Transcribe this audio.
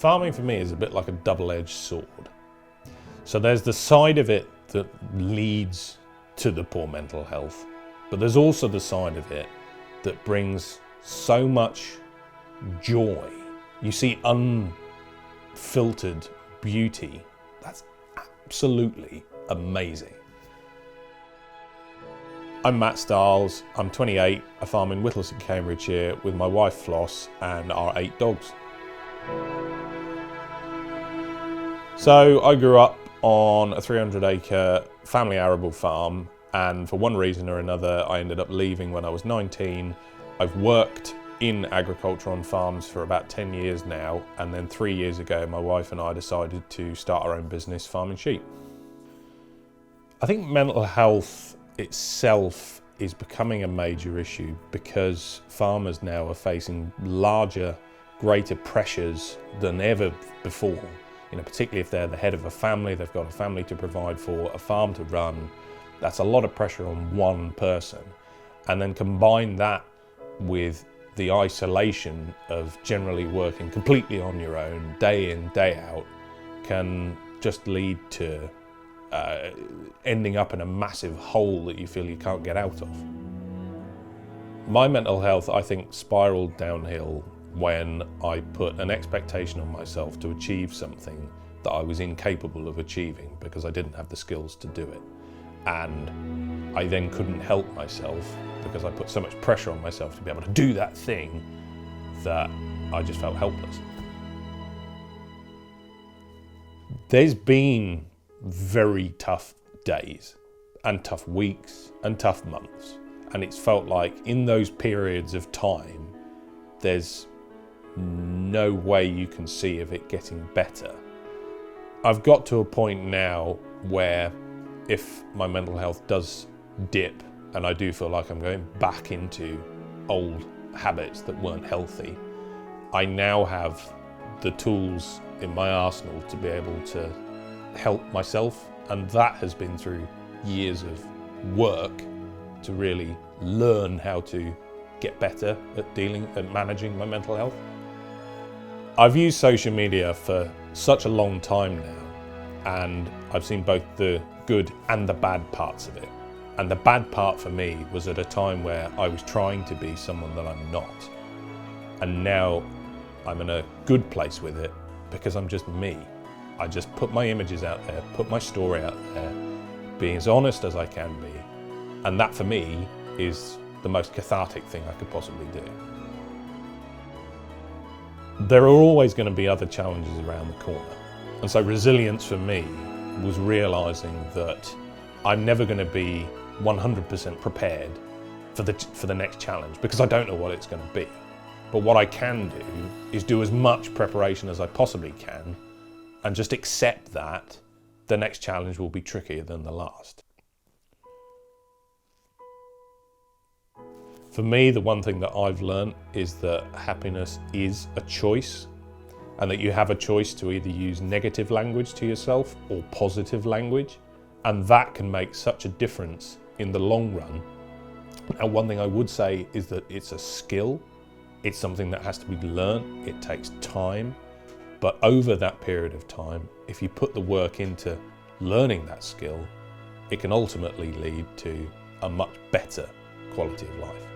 Farming for me is a bit like a double-edged sword. So there's the side of it that leads to the poor mental health, but there's also the side of it that brings so much joy. You see unfiltered beauty. That's absolutely amazing. I'm Matt Stiles, I'm 28, I farm in Whittlesey, Cambridgeshire with my wife Floss and our 8 dogs. So I grew up on a 300-acre family arable farm, and for one reason or another I ended up leaving when I was 19. I've worked in agriculture on farms for about 10 years now, and then 3 years ago my wife and I decided to start our own business farming sheep. I think mental health itself is becoming a major issue because farmers now are facing larger, greater pressures than ever before. You know, particularly if they're the head of a family, they've got a family to provide for, a farm to run. That's a lot of pressure on one person. And then combine that with the isolation of generally working completely on your own, day in, day out, can just lead to ending up in a massive hole that you feel you can't get out of. My mental health, I think, spiraled downhill when I put an expectation on myself to achieve something that I was incapable of achieving because I didn't have the skills to do it. And I then couldn't help myself because I put so much pressure on myself to be able to do that thing that I just felt helpless. There's been very tough days and tough weeks and tough months, and it's felt like in those periods of time there's no way you can see of it getting better. I've got to a point now where if my mental health does dip and I do feel like I'm going back into old habits that weren't healthy, I now have the tools in my arsenal to be able to help myself, and that has been through years of work to really learn how to get better at managing my mental health. I've used social media for such a long time now, and I've seen both the good and the bad parts of it. And the bad part for me was at a time where I was trying to be someone that I'm not. And now I'm in a good place with it because I'm just me. I just put my images out there, put my story out there, being as honest as I can be. And that for me is the most cathartic thing I could possibly do. There are always going to be other challenges around the corner. And so resilience for me was realizing that I'm never going to be 100% prepared for the next challenge because I don't know what it's going to be. But what I can do is do as much preparation as I possibly can and just accept that the next challenge will be trickier than the last. For me, the one thing that I've learned is that happiness is a choice, and that you have a choice to either use negative language to yourself or positive language, and that can make such a difference in the long run. And one thing I would say is that it's a skill. It's something that has to be learned. It takes time. But over that period of time, if you put the work into learning that skill, it can ultimately lead to a much better quality of life.